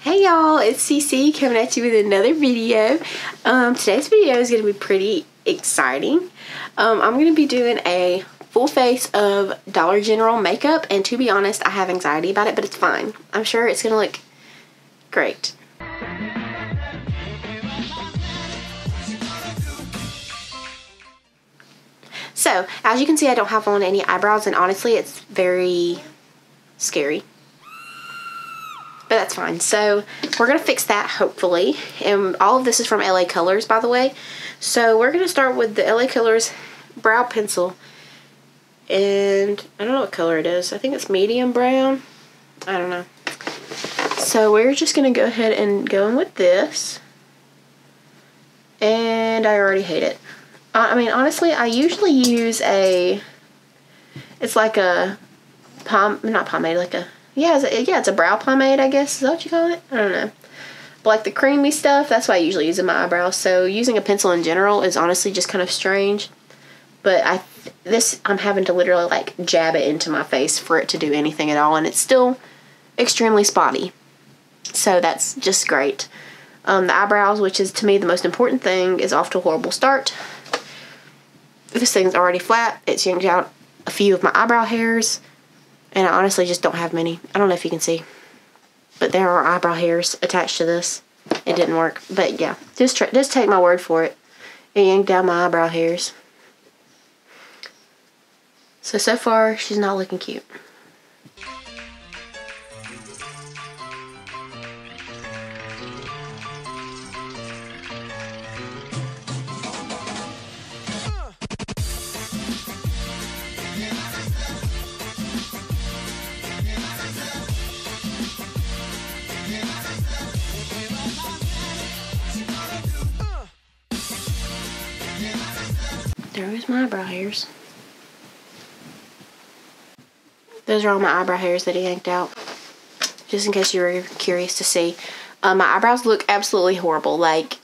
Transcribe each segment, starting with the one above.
Hey y'all, it's Cici coming at you with another video. Today's video is going to be pretty exciting. I'm going to be doing a full face of Dollar General makeup, and to be honest, I have anxiety about it, but it's fine. I'm sure it's going to look great. So, as you can see, I don't have on any eyebrows, and honestly, it's very scary. But that's fine. So we're going to fix that, hopefully. And all of this is from LA Colors, by the way. So we're going to start with the LA Colors brow pencil. And I don't know what color it is. I think it's medium brown. I don't know. So we're just going to go ahead and go in with this. And I already hate it. I mean, honestly, I usually use it's like a not pomade, like a, yeah, it's a brow pomade, I guess. Is that what you call it? I don't know. But like the creamy stuff, that's what I usually use in my eyebrows. So using a pencil in general is honestly just kind of strange. But I'm having to literally like jab it into my face for it to do anything at all. And it's still extremely spotty. So that's just great. The eyebrows, which is to me the most important thing, is off to a horrible start. This thing's already flat. It's yanked out a few of my eyebrow hairs. And I honestly just don't have many. I don't know if you can see. But there are eyebrow hairs attached to this. It didn't work. But yeah, just take my word for it. It yanked down my eyebrow hairs. So far, she's not looking cute. There goes my eyebrow hairs. Those are all my eyebrow hairs that he yanked out. Just in case you were curious to see. My eyebrows look absolutely horrible. Like,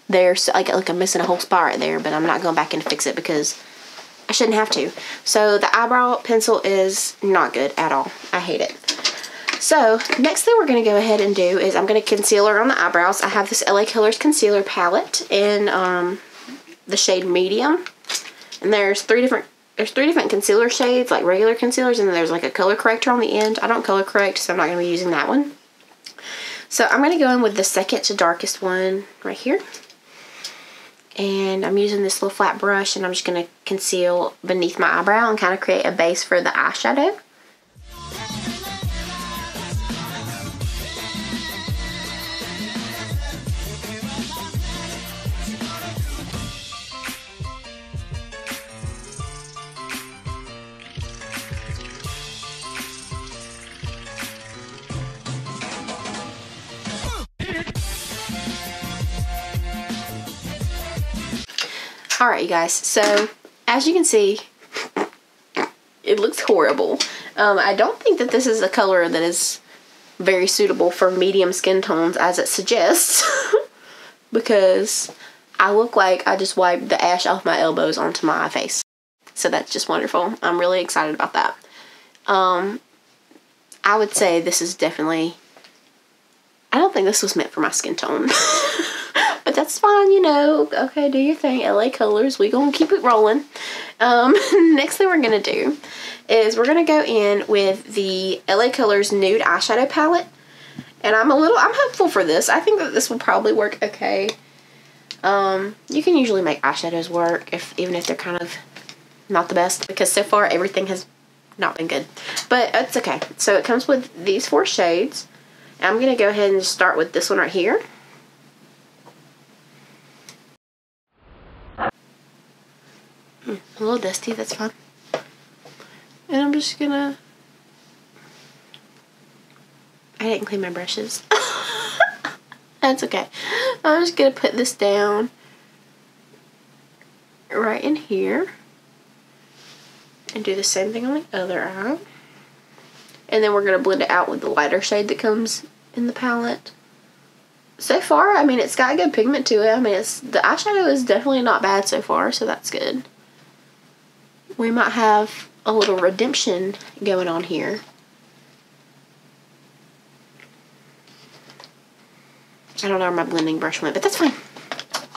there's like I'm missing a whole spot right there, but I'm not going back in to fix it because I shouldn't have to. So the eyebrow pencil is not good at all. I hate it. So next thing we're going to go ahead and do is I'm going to concealer on the eyebrows. I have this LA Colors concealer palette in the shade medium. And there's three different concealer shades, like regular concealers, and then there's like a color corrector on the end. I don't color correct, so I'm not going to be using that one. So I'm going to go in with the second to darkest one right here. And I'm using this little flat brush, and I'm just going to conceal beneath my eyebrow and kind of create a base for the eyeshadow. Alright, you guys, so as you can see, it looks horrible. I don't think that this is a color that is very suitable for medium skin tones as it suggests, because I look like I just wiped the ash off my elbows onto my face. So that's just wonderful. I'm really excited about that. I would say this is definitely, I don't think this was meant for my skin tone. But that's fine, you know. Okay, do your thing. LA Colors. We gonna keep it rolling. Next thing we're gonna do is we're gonna go in with the LA Colors Nude Eyeshadow Palette. And I'm hopeful for this. I think that this will probably work okay. You can usually make eyeshadows work, even if they're kind of not the best, because so far everything has not been good. But it's okay. So it comes with these 4 shades. And I'm gonna go ahead and start with this one right here. A little dusty, that's fine. And I'm just gonna... I didn't clean my brushes. That's okay. I'm just gonna put this down right in here. And do the same thing on the other eye. And then we're gonna blend it out with the lighter shade that comes in the palette. So far, I mean, it's got good pigment to it. I mean, the eyeshadow is definitely not bad so far, so that's good. We might have a little redemption going on here. I don't know where my blending brush went, but that's fine.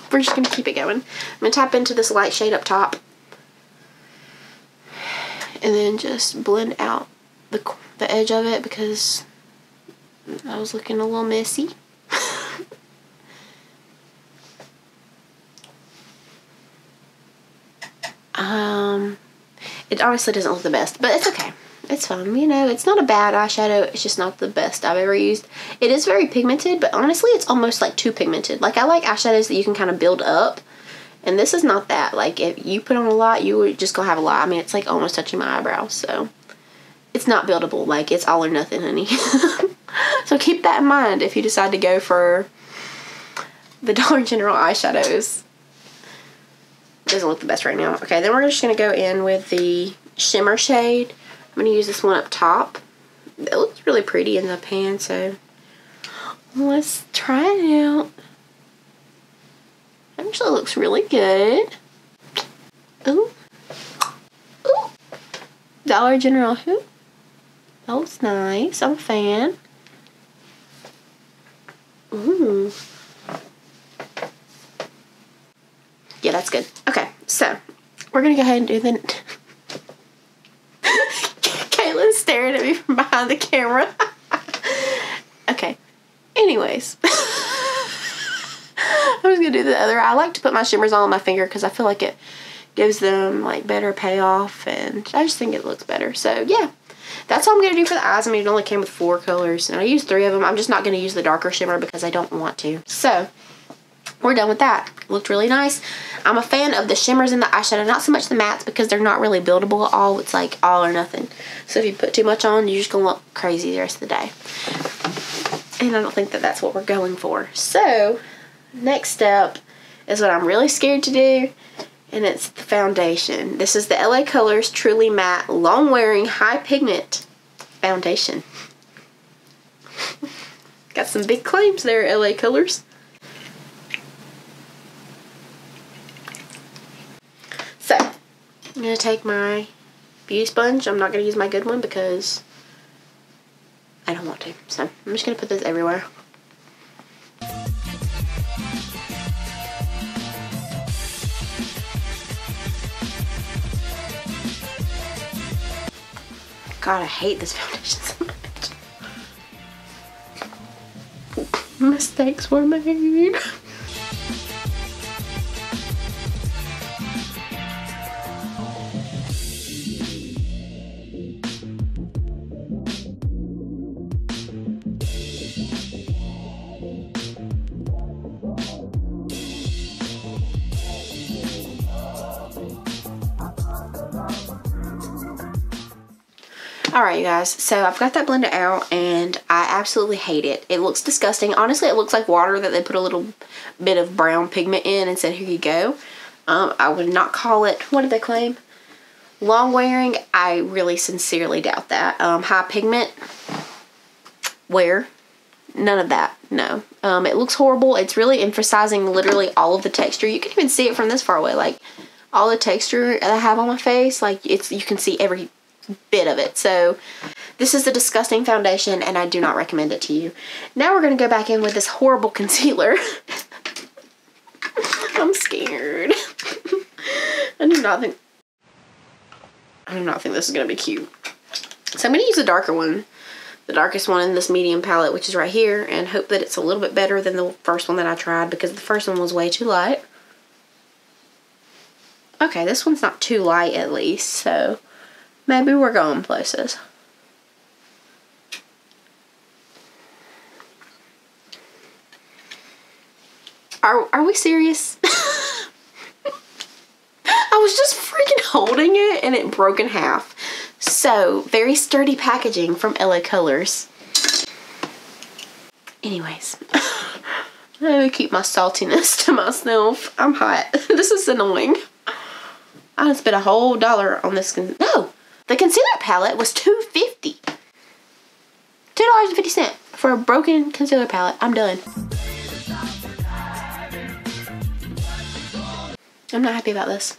We're just going to keep it going. I'm going to tap into this light shade up top. And then just blend out the edge of it because I was looking a little messy. It honestly doesn't look the best, but it's okay. It's fine. You know, it's not a bad eyeshadow. It's just not the best I've ever used. It is very pigmented, but honestly, it's almost like too pigmented. Like, I like eyeshadows that you can kind of build up, and this is not that. Like, if you put on a lot, you would just gonna have a lot. I mean, it's like almost touching my eyebrows, so it's not buildable. Like, it's all or nothing, honey. So keep that in mind if you decide to go for the Dollar General eyeshadows. Doesn't look the best right now. Okay, then we're just going to go in with the shimmer shade. I'm going to use this one up top. It looks really pretty in the pan, so let's try it out. It actually looks really good. Ooh. Ooh. Dollar General. Ooh. That looks nice. I'm a fan. Ooh. Yeah, that's good. Okay, so we're gonna go ahead and do the Kaitlynne's staring at me from behind the camera. Okay, anyways. I'm just gonna do the other eye. I like to put my shimmers all on my finger because I feel like it gives them like better payoff, and I just think it looks better. So yeah, that's all I'm gonna do for the eyes. I mean, it only came with 4 colors, and I used 3 of them. I'm just not gonna use the darker shimmer because I don't want to. So we're done with that. Looked really nice. I'm a fan of the shimmers in the eyeshadow, not so much the mattes because they're not really buildable at all. It's like all or nothing. So if you put too much on, you're just going to look crazy the rest of the day. And I don't think that that's what we're going for. So next step is what I'm really scared to do, and it's the foundation. This is the LA Colors Truly Matte Long Wearing High Pigment Foundation. Got some big claims there, LA Colors. So, I'm going to take my beauty sponge. I'm not going to use my good one because I don't want to. So, I'm just going to put this everywhere. God, I hate this foundation so much. Mistakes were made. Alright, you guys, so I've got that blended out, and I absolutely hate it. It looks disgusting. Honestly, it looks like water that they put a little bit of brown pigment in and said, here you go. I would not call it, what did they claim? Long wearing. I really sincerely doubt that. High pigment wear. None of that. No. It looks horrible. It's really emphasizing literally all of the texture. You can even see it from this far away. Like, all the texture that I have on my face, like, you can see every bit of it. So this is a disgusting foundation, and I do not recommend it to you. Now we're going to go back in with this horrible concealer. I'm scared. I do not think this is going to be cute. So I'm going to use the darker one, the darkest one in this medium palette, which is right here, and hope that it's a little bit better than the first one that I tried, because the first one was way too light. Okay, this one's not too light at least, so maybe we're going places. Are we serious? I was just freaking holding it and it broke in half. So, very sturdy packaging from LA Colors. Anyways, let me keep my saltiness to myself. I'm hot. This is annoying. I spent a whole $1 on this. No! The concealer palette was $2.50. $2.50 for a broken concealer palette. I'm done. I'm not happy about this.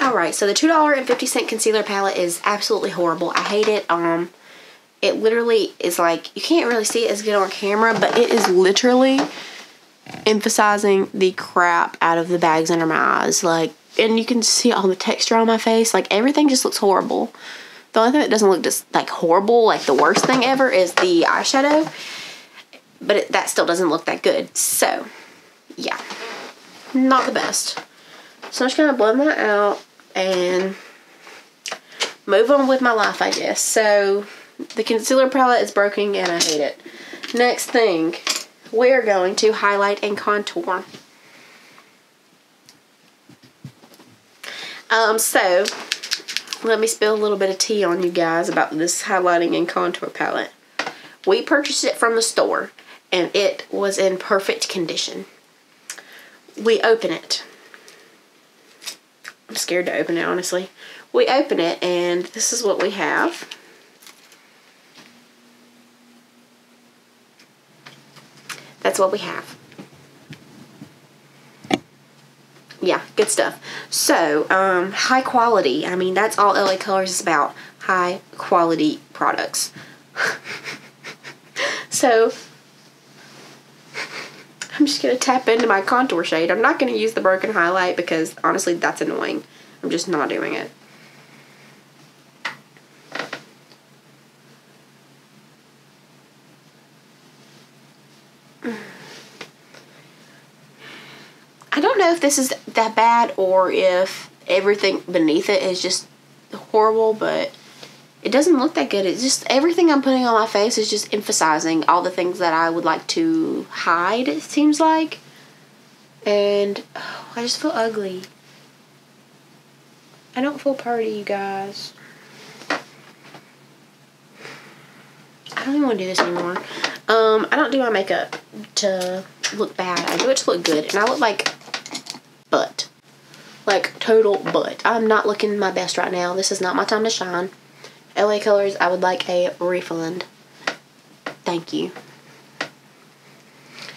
Alright, so the $2.50 concealer palette is absolutely horrible. I hate it. It literally is like, you can't really see it as good on camera, but it is literally emphasizing the crap out of the bags under my eyes. Like, and you can see all the texture on my face. Like, everything just looks horrible. The only thing that doesn't look just like horrible, like the worst thing ever, is the eyeshadow. But that still doesn't look that good. So, yeah. Not the best. So I'm just going to blend that out and move on with my life, I guess. So, the concealer palette is broken and I hate it. Next thing, we're going to highlight and contour. So, let me spill a little bit of tea on you guys about this highlighting and contour palette. We purchased it from the store and it was in perfect condition. We open it. I'm scared to open it, honestly. We open it and this is what we have. That's what we have. Yeah, good stuff. So, high quality. I mean, that's all LA Colors is about. High quality products. So, I'm just going to tap into my contour shade. I'm not going to use the broken highlight because, honestly, that's annoying. I'm just not doing it. I don't know if this is that bad or if everything beneath it is just horrible, but it doesn't look that good. It's just everything I'm putting on my face is just emphasizing all the things that I would like to hide, it seems like. And oh, I just feel ugly. I don't feel pretty, you guys. I don't even want to do this anymore. I don't do my makeup to look bad. I do it to look good. And I look like butt. Like total butt. I'm not looking my best right now. This is not my time to shine. LA Colors, I would like a refund. Thank you.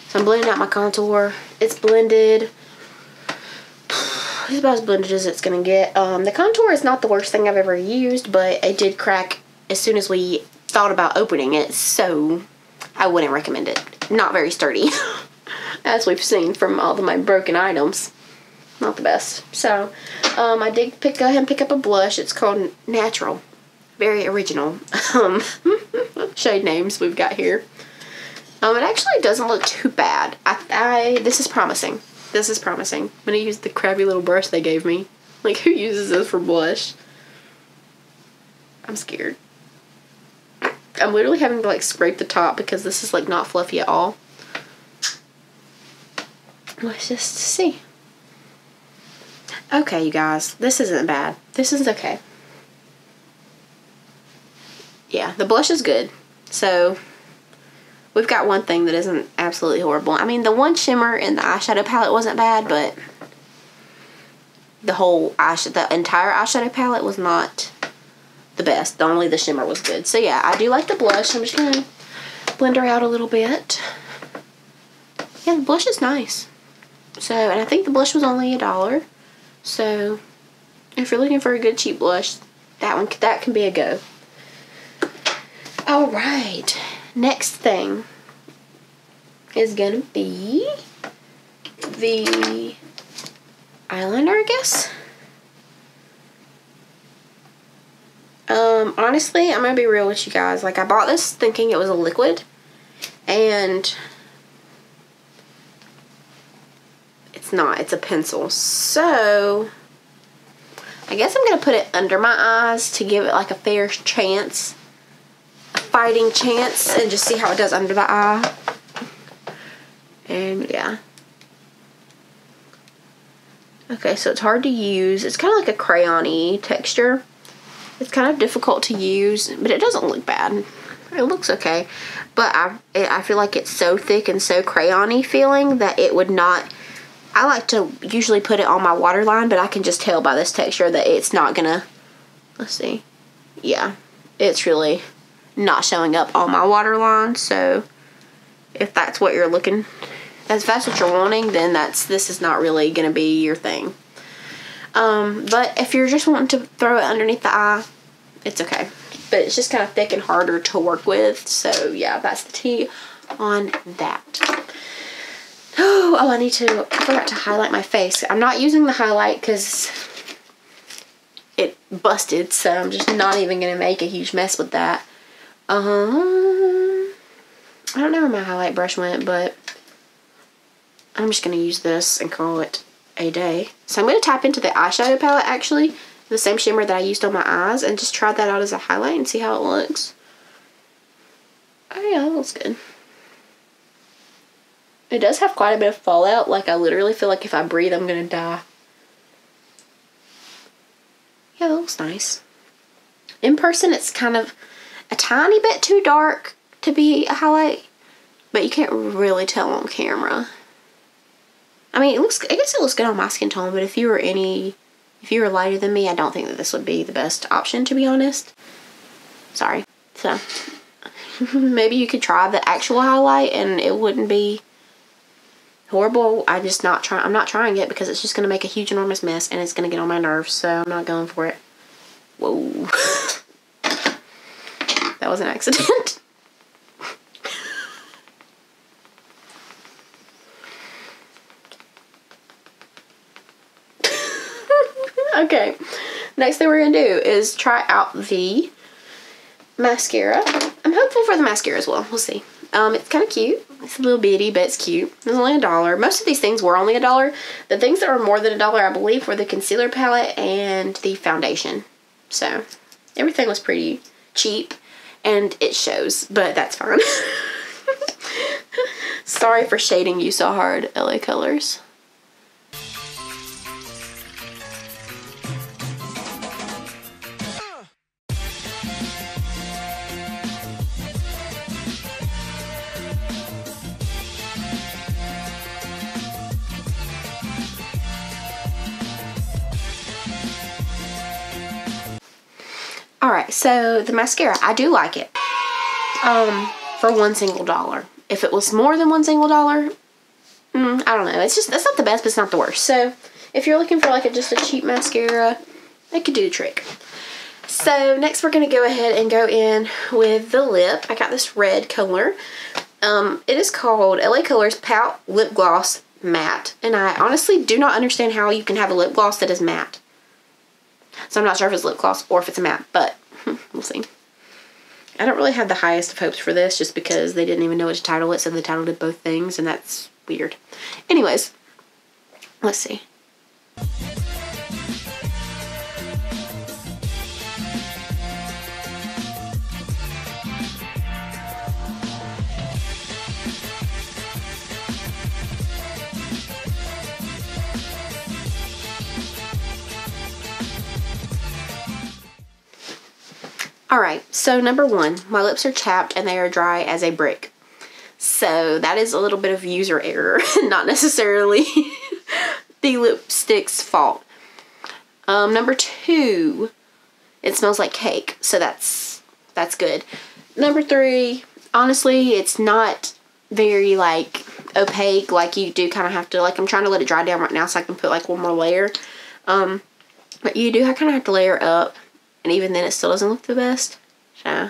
So I'm blending out my contour. It's blended. It's about as blended as it's going to get. The contour is not the worst thing I've ever used, but it did crack as soon as we thought about opening it, so I wouldn't recommend it. Not very sturdy, as we've seen from all of my broken items. Not the best. So, I did go ahead and pick up a blush. It's called Natural. Very original shade names we've got here. It actually doesn't look too bad. This is promising. This is promising. I'm going to use the crappy little brush they gave me. Like, who uses this for blush? I'm scared. I'm literally having to, like, scrape the top because this is, like, not fluffy at all. Let's just see. Okay, you guys. This isn't bad. This is okay. Yeah, the blush is good. So, we've got one thing that isn't absolutely horrible. I mean, the one shimmer in the eyeshadow palette wasn't bad, but the entire eyeshadow palette was not the best. Only the shimmer was good. So, yeah, I do like the blush. I'm just going to blend her out a little bit. Yeah, the blush is nice. So, and I think the blush was only $1. So, if you're looking for a good cheap blush, that can be a go. Alright, next thing is gonna be the eyeliner, I guess. Honestly, I'm gonna be real with you guys. Like, I bought this thinking it was a liquid, and it's not. It's a pencil. So, I guess I'm gonna put it under my eyes to give it like a fair chance. Fighting chance, and just see how it does under the eye. And yeah. Okay, so it's hard to use. It's kind of like a crayon-y texture. It's kind of difficult to use, but it doesn't look bad. It looks okay. But I feel like it's so thick and so crayon-y feeling that it would not... I like to usually put it on my waterline, but I can just tell by this texture that it's not gonna... Let's see. Yeah, it's really not showing up on my waterline. So if that's what you're looking, if that's what you're wanting, then this is not really gonna be your thing. But if you're just wanting to throw it underneath the eye, it's okay. But it's just kind of thick and harder to work with. So yeah, that's the tea on that. Oh, I forgot to highlight my face. I'm not using the highlight because it busted. So I'm just not even going to make a huge mess with that. I don't know where my highlight brush went, but I'm just going to use this and call it a day. So I'm going to tap into the eyeshadow palette, actually, the same shimmer that I used on my eyes, and just try that out as a highlight and see how it looks. Oh yeah, that looks good. It does have quite a bit of fallout. Like, I literally feel like if I breathe, I'm going to die. Yeah, that looks nice. In person, it's kind of a tiny bit too dark to be a highlight, but you can't really tell on camera. I mean, I guess it looks good on my skin tone, but if you were lighter than me, I don't think that this would be the best option, to be honest. Sorry. So, maybe you could try the actual highlight and it wouldn't be horrible. I'm not trying it because it's just going to make a huge, enormous mess and it's going to get on my nerves, so I'm not going for it. Whoa. That was an accident. Okay, next thing we're going to do is try out the mascara. I'm hopeful for the mascara as well. We'll see. It's kind of cute. It's a little bitty, but it's cute. It's only $1. Most of these things were only $1. The things that were more than $1, I believe, were the concealer palette and the foundation. So, everything was pretty cheap, and it shows, but that's fine. Sorry for shading you so hard, LA Colors. Alright, so the mascara, I do like it. For $1 single. If it was more than $1 single, I don't know. It's not the best, but it's not the worst. So, if you're looking for like just a cheap mascara, it could do the trick. So, next we're going to go ahead and go in with the lip. I got this red color. It is called LA Colors Pout Lip Gloss Matte. And I honestly do not understand how you can have a lip gloss that is matte. So I'm not sure if it's lip gloss or if it's a matte, but we'll see. I don't really have the highest of hopes for this just because they didn't even know what to title it, so they titled it both things, and that's weird. Anyways, let's see. Alright, so number one, my lips are chapped and they are dry as a brick. So that is a little bit of user error, not necessarily the lipstick's fault. Number two, it smells like cake, so that's good. Number three, honestly, it's not very like opaque, like you do kind of have to, like I'm trying to let it dry down right now so I can put like one more layer. But you do kind of have to layer up. And even then, it still doesn't look the best. So,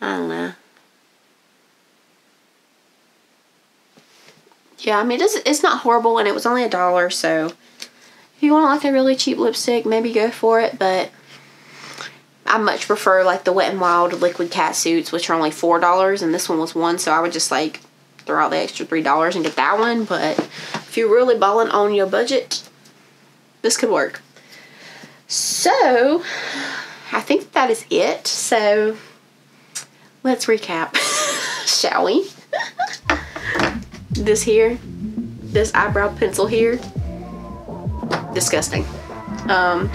I don't know. Yeah, I mean, it's not horrible, and it was only $1, so if you want like a really cheap lipstick, maybe go for it, but I much prefer like the Wet n Wild liquid cat suits, which are only $4, and this one was $1, so I would just like throw out the extra $3 and get that one, but if you're really balling on your budget, this could work. So, I think that is it. So, let's recap, shall we? This eyebrow pencil here, disgusting. That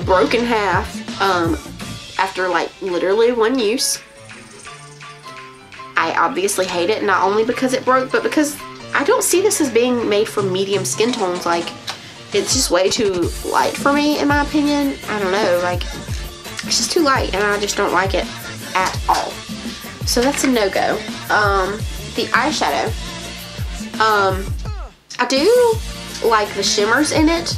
broke in half after like literally one use. I obviously hate it, not only because it broke, but because I don't see this as being made for medium skin tones. Like, it's just way too light for me, in my opinion. I don't know, like, it's just too light, and I just don't like it at all. So that's a no-go. The eyeshadow. I do like the shimmers in it.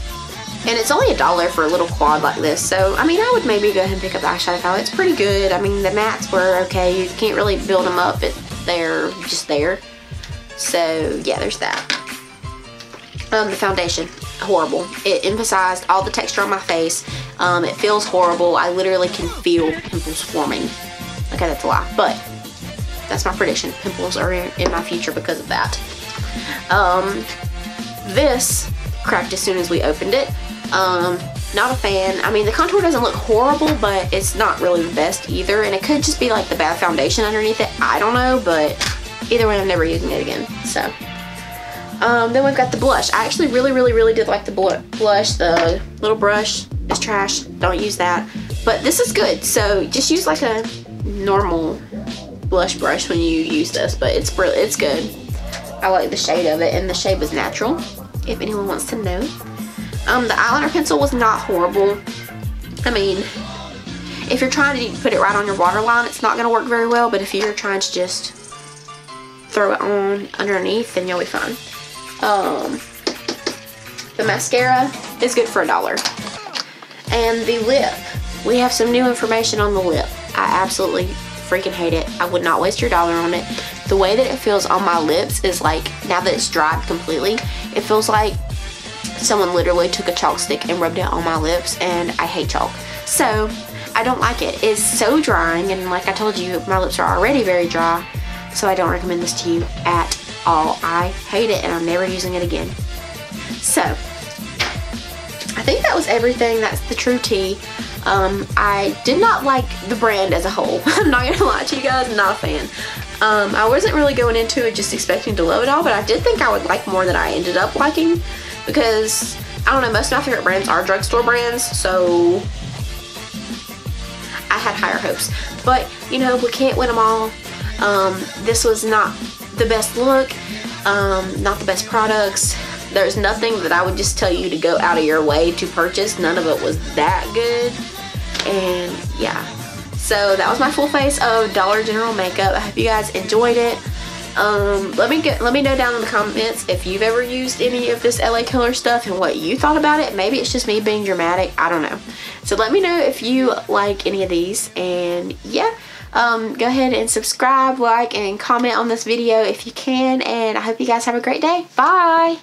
And it's only $1 for a little quad like this. So, I mean, I would maybe go ahead and pick up the eyeshadow palette. It's pretty good. I mean, the mattes were okay. You can't really build them up. They're just there. So, yeah, there's that. The foundation, horrible. It emphasized all the texture on my face. It feels horrible. I literally can feel pimples forming. Okay, that's a lie. But that's my prediction. Pimples are in my future because of that. This cracked as soon as we opened it. Not a fan. I mean, the contour doesn't look horrible, but it's not really the best either. And it could just be like the bad foundation underneath it. I don't know, but either way, I'm never using it again. So, then we've got the blush. I actually really did like the blush. The little brush is trash. Don't use that. But this is good. So just use like a normal blush brush when you use this. But it's good. I like the shade of it, and the shade was natural, if anyone wants to know. The eyeliner pencil was not horrible. I mean, if you're trying to put it right on your waterline, it's not going to work very well. But if you're trying to just throw it on underneath, then you'll be fine. The mascara is good for $1. And the lip. We have some new information on the lip. I absolutely freaking hate it. I would not waste your $1 on it. The way that it feels on my lips is like, now that it's dried completely, it feels like someone literally took a chalk stick and rubbed it on my lips, and I hate chalk. So, I don't like it. It's so drying, and like I told you, my lips are already very dry, so I don't recommend this to you at all. I hate it, and I'm never using it again. So, I think that was everything. That's the True Tea. I did not like the brand as a whole. I'm not gonna lie to you guys, not a fan. I wasn't really going into it just expecting to love it all, but I did think I would like more than I ended up liking, because I don't know, most of my favorite brands are drugstore brands, so I had higher hopes. But you know, we can't win them all. This was not the best look, not the best products. There's nothing that I would just tell you to go out of your way to purchase. None of it was that good. And yeah, so that was my full face of Dollar General makeup. I hope you guys enjoyed it. Let me know down in the comments if you've ever used any of this LA Killer stuff and what you thought about it. Maybe it's just me being dramatic. I don't know. So let me know if you like any of these. And yeah, go ahead and subscribe, like, and comment on this video if you can. And I hope you guys have a great day. Bye!